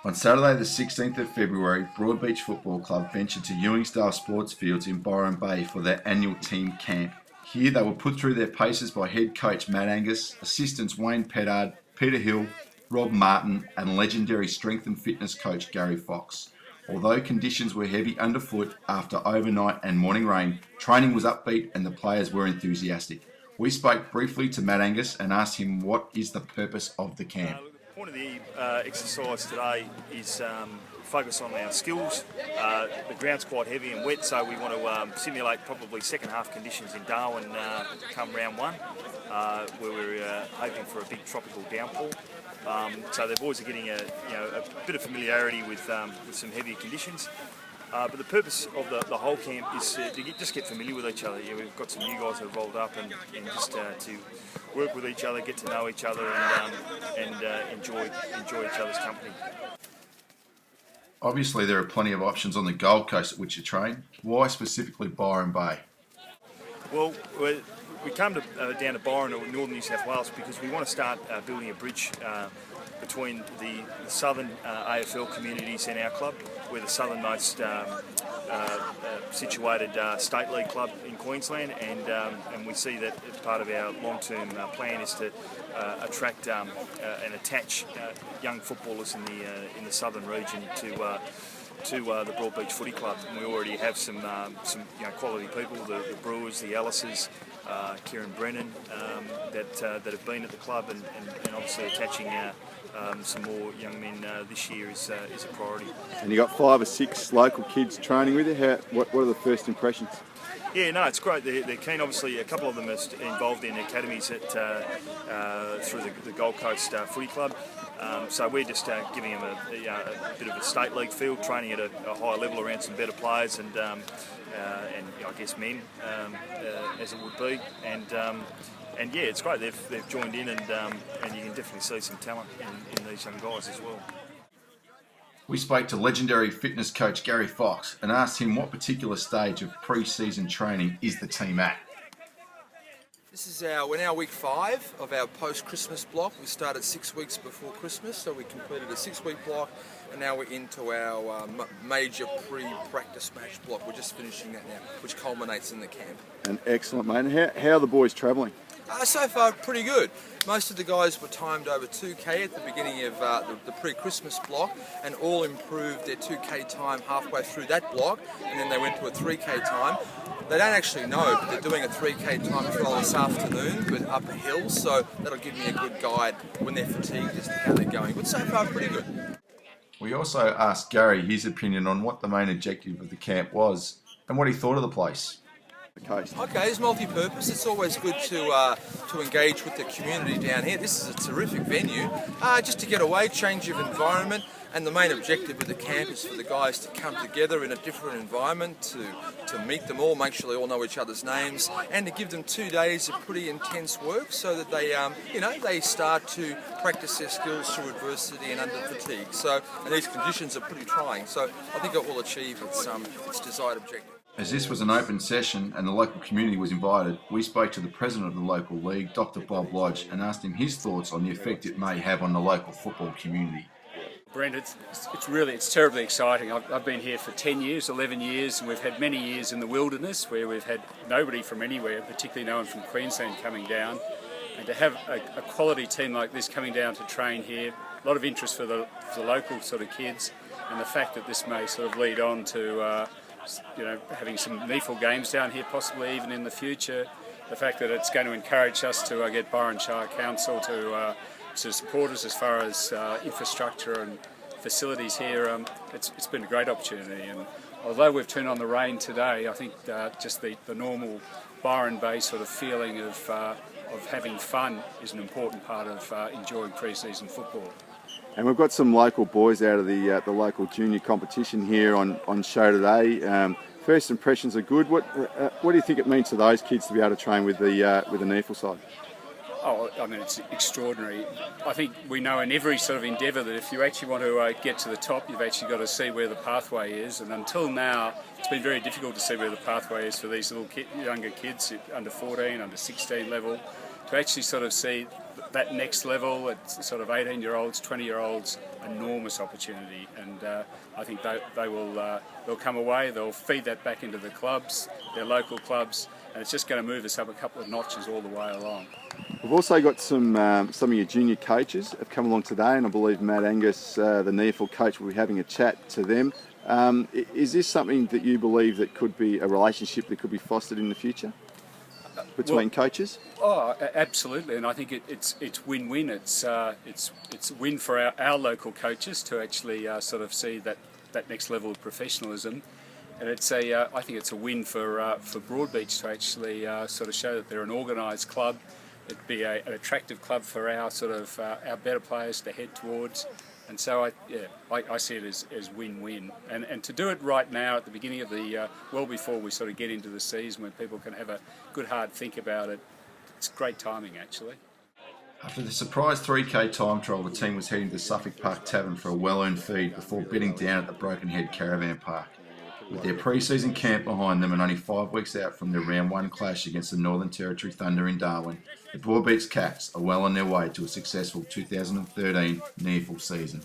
On Saturday the 16th of February, Broadbeach Football Club ventured to Ewingsdale Sports Fields in Byron Bay for their annual team camp. Here they were put through their paces by head coach Matt Angus, assistants Wayne Pettard, Peter Hill, Rob Martin and legendary strength and fitness coach Gary Fox. Although conditions were heavy underfoot after overnight and morning rain, training was upbeat and the players were enthusiastic. We spoke briefly to Matt Angus and asked him what is the purpose of the camp. The point of the exercise today is focus on our skills. The ground's quite heavy and wet, so we want to simulate probably second half conditions in Darwin come round one, where we're hoping for a big tropical downpour. So the boys are getting a bit of familiarity with some heavier conditions. But the purpose of the whole camp is to just get familiar with each other. We've got some new guys that have rolled up and just to work with each other, get to know each other and enjoy each other's company. Obviously there are plenty of options on the Gold Coast at which you train. Why specifically Byron Bay? Well, we come down to Byron or northern New South Wales because we want to start building a bridge between the southern AFL communities and our club. We're the southernmost situated state league club in Queensland, and we see that as part of our long-term plan is to attract and attach young footballers in the southern region to the Broadbeach Footy Club. And we already have some quality people, the Brewers, the Ellises, Kieran Brennan, that have been at the club, and obviously attaching some more young men this year is a priority. And you got 5 or 6 local kids training with you. What are the first impressions? Yeah, no, it's great. They're keen. Obviously, a couple of them are involved in academies through the Gold Coast Footy Club. So we're just giving them a bit of a state league field, training at a higher level around some better players and I guess men, as it would be. And yeah, it's great. They've joined in, and you can definitely see some talent in these young guys as well. We spoke to legendary fitness coach Gary Fox and asked him what particular stage of pre-season training is the team at. We're now week 5 of our post-Christmas block. We started 6 weeks before Christmas, so we completed a 6-week block, and now we're into our major pre-practice match block. We're just finishing that now, which culminates in the camp. And excellent, mate. How are the boys travelling? So far, pretty good. Most of the guys were timed over 2K at the beginning of the pre-Christmas block, and all improved their 2K time halfway through that block, and then they went to a 3K time. They don't actually know, but they're doing a 3K time trial this afternoon, but up a hill, so that'll give me a good guide when they're fatigued as to how they're going. But so far, pretty good. We also asked Gary his opinion on what the main objective of the camp was and what he thought of the place. Okay, it's multi-purpose. It's always good to engage with the community down here. This is a terrific venue, just to get away, change of environment. And the main objective of the camp is for the guys to come together in a different environment, to meet them all, make sure they all know each other's names, and to give them 2 days of pretty intense work so that they start to practice their skills through adversity and under fatigue. And these conditions are pretty trying, so I think it will achieve its desired objective. As this was an open session and the local community was invited, we spoke to the president of the local league, Dr. Bob Lodge, and asked him his thoughts on the effect it may have on the local football community. Brent, it's terribly exciting. I've been here for 10 years, 11 years, and we've had many years in the wilderness where we've had nobody from anywhere, particularly no one from Queensland coming down. And to have a quality team like this coming down to train here, a lot of interest for the local sort of kids, and the fact that this may sort of lead on to having some NEFL games down here, possibly even in the future. The fact that it's going to encourage us to get Byron Shire Council to support us as far as infrastructure and facilities here, it's been a great opportunity. And although we've turned on the rain today, I think just the normal Byron Bay sort of feeling of having fun is an important part of enjoying pre-season football. And we've got some local boys out of the local junior competition here on show today. First impressions are good. What do you think it means to those kids to be able to train with the NEFL side? Oh, I mean, it's extraordinary. I think we know in every sort of endeavour that if you actually want to get to the top, you've actually got to see where the pathway is. And until now, it's been very difficult to see where the pathway is for these little younger kids, under 14, under 16 level, to actually sort of see that next level at sort of 18-year-olds, 20-year-olds, enormous opportunity, and I think they'll come away, they'll feed that back into the clubs, their local clubs, and it's just going to move us up a couple of notches all the way along. We've also got some of your junior coaches have come along today, and I believe Matt Angus, the NEAFL coach, will be having a chat to them. Is this something that you believe that could be a relationship that could be fostered in the future between coaches? Oh, absolutely, and I think it's win-win. It's a win for our local coaches to actually sort of see that next level of professionalism, and I think it's a win for Broadbeach to actually sort of show that they're an organised club. It'd be an attractive club for our better players to head towards, and so I see it as win-win. And to do it right now at the beginning of well before we sort of get into the season when people can have a good hard think about it, it's great timing actually. After the surprise 3K time trial, the team was heading to Suffolk Park Tavern for a well-earned feed before bedding down at the Broken Head Caravan Park. With their pre-season camp behind them and only 5 weeks out from their round 1 clash against the Northern Territory Thunder in Darwin, the Broadbeach Cats are well on their way to a successful 2013 NEAFL season.